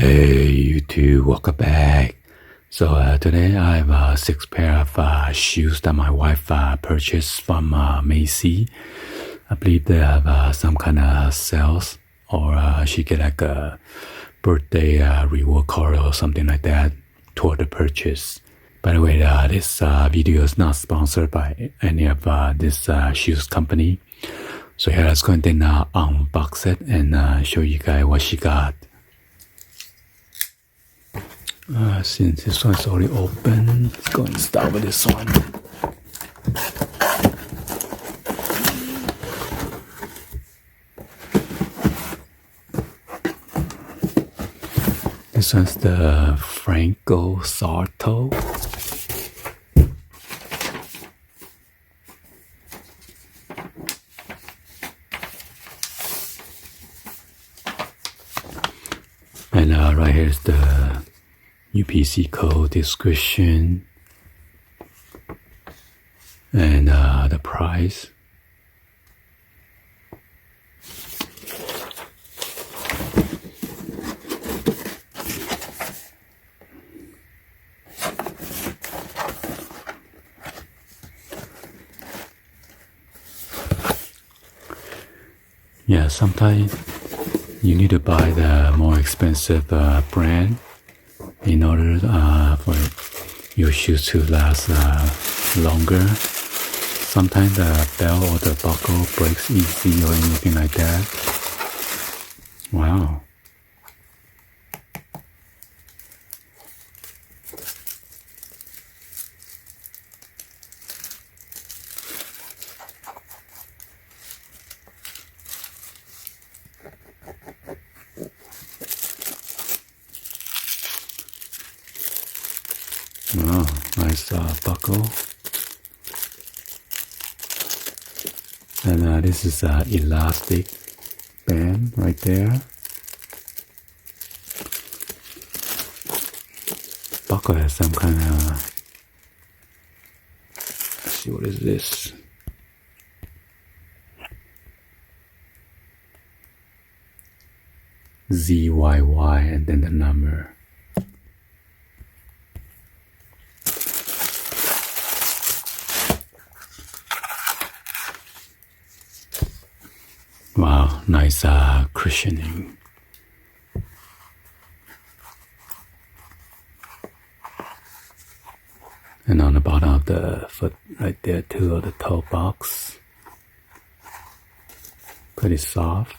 Hey YouTube, welcome back. So today I have 6 pair of shoes that my wife purchased from Macy. I believe they have some kind of sales, or she get like a birthday reward card or something like that toward the purchase. By the way, this video is not sponsored by any of this shoes company. So here, let's go ahead and unbox it and show you guys what she got. Since this one's already open, let's go and start with this one. This one's the FRANCO SARTO. And right here is the UPC code description and the price. Yeah, sometimes you need to buy the more expensive brand in order for your shoes to last longer. Sometimes the belt or the buckle breaks easy or anything like that. Wow. Oh, nice buckle. And this is an elastic band right there. Buckle has some kind of, let's see, what is this? ZYY and then the number. Wow, nice cushioning. And on the bottom of the foot right there too, of the toe box. Pretty soft.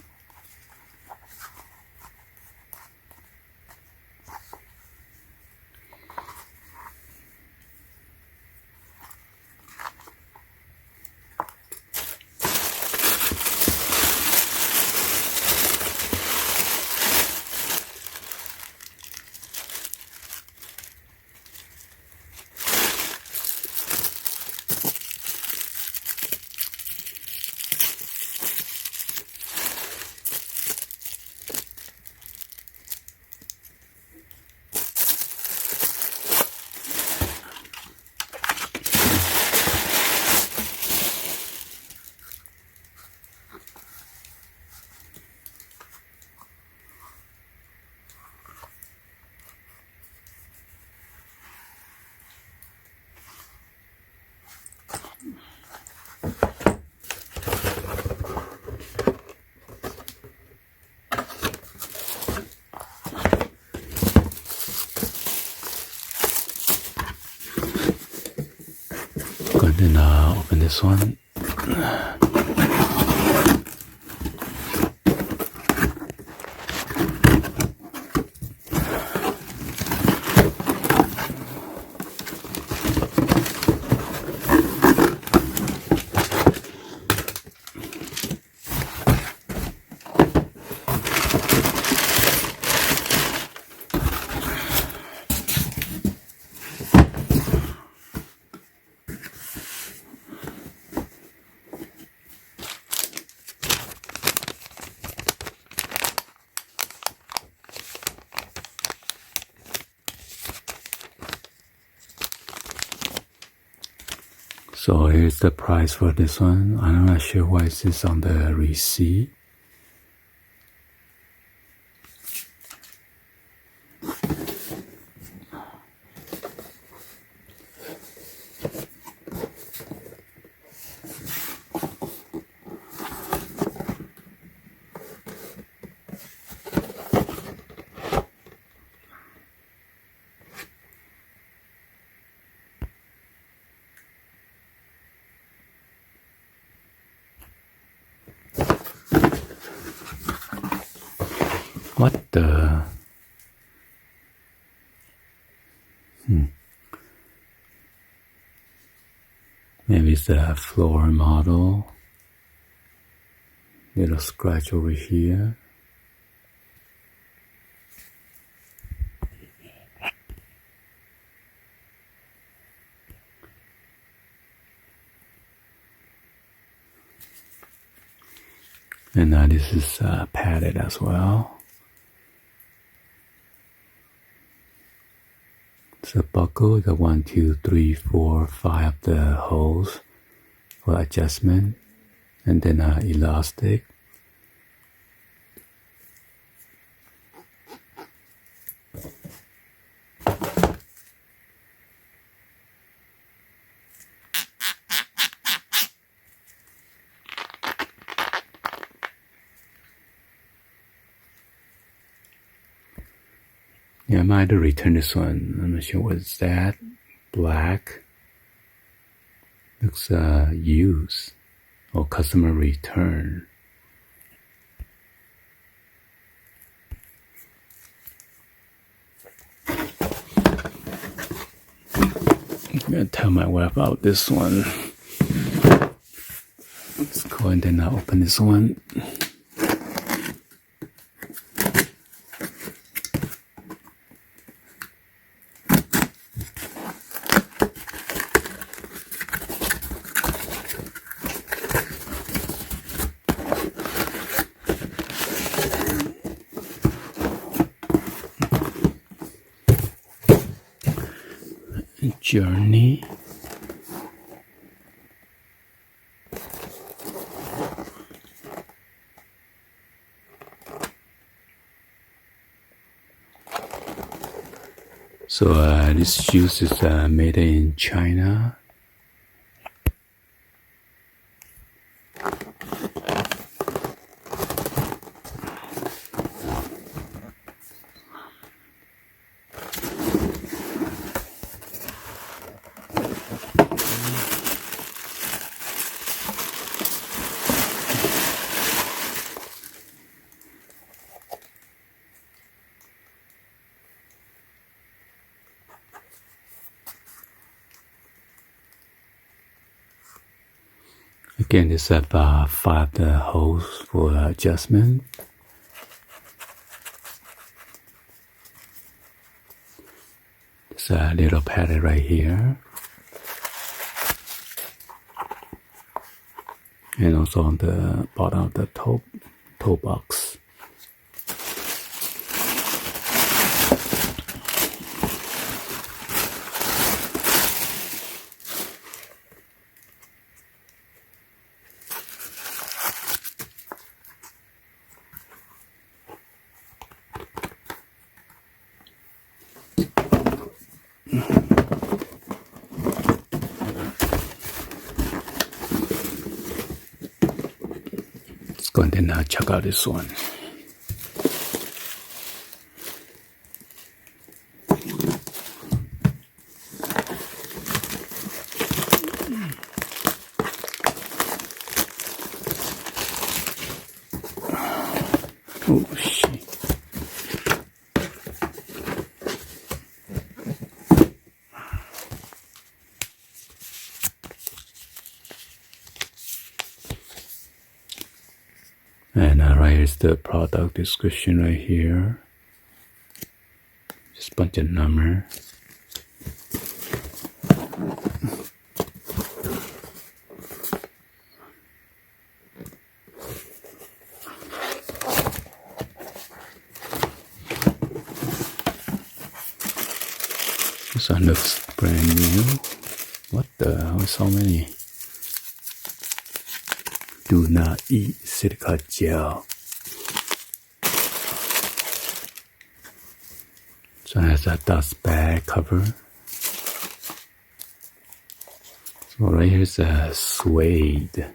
Go ahead and open this one. So here's the price for this one. I'm not sure why it is on the receipt. What the? Maybe it's the floor model. Little scratch over here. And now this is padded as well. It's a buckle. You got 1, 2, 3, 4, 5 of the holes for adjustment, and then elastic. Yeah, I might have to return this one. I'm not sure what's that. Black. Looks used or customer return. I'm gonna tell my wife about this one. Let's go and then open this one. Journey. So this shoes is made in China. Again, this have 5 holes for adjustment. There's a little padded right here. And also on the bottom of the toe box. Let's go and then check out this one. Oh shit. And right here's the product description right here. Just a bunch of numbers. This one looks brand new. What the hell? So many. Do not eat silica gel. So it has a dust bag cover. So right here's a suede.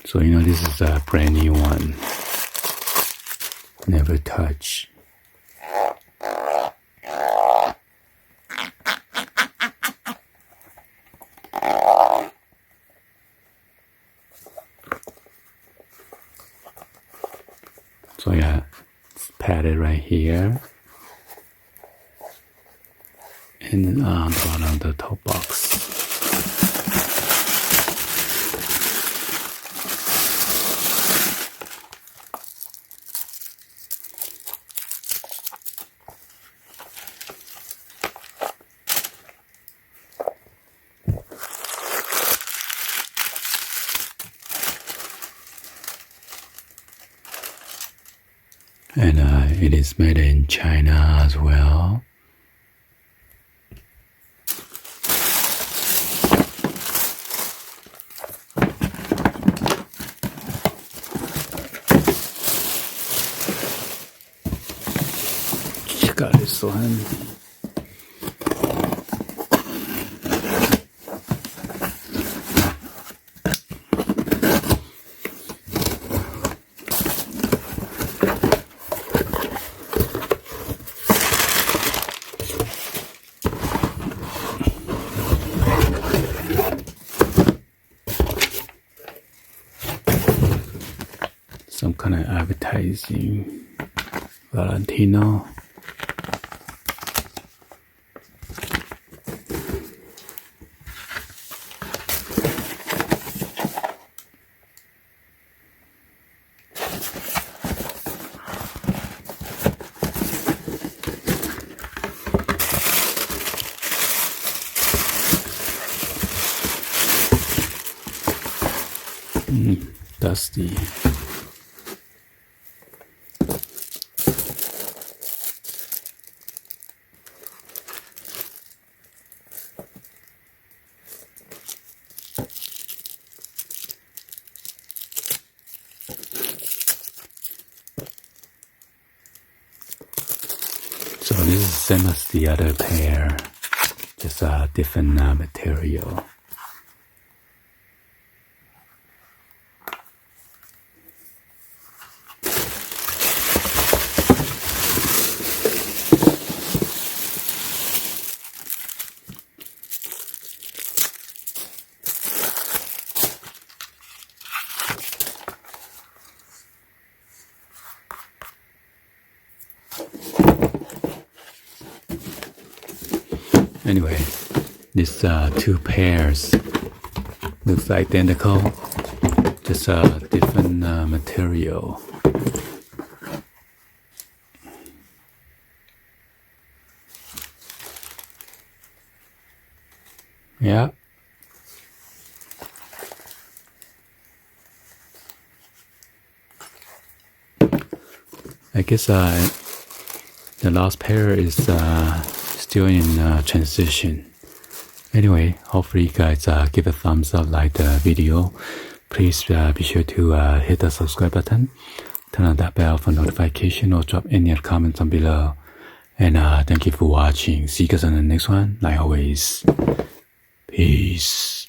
So this is a brand new one. Never touch. So yeah, it's padded right here. And on the bottom of the top box. And it is made in China as well. Got this one. Some kind of advertising. Valentino. Dusty. So this is the same as the other pair, just a different material. Anyway, these two pairs looks identical, just a different material. Yeah. I guess the last pair is still in transition. Anyway, hopefully you guys give a thumbs up, like the video. Please be sure to hit the subscribe button, turn on that bell for notification, or drop any comments down below. And thank you for watching. See you guys on the next one. Like always, peace.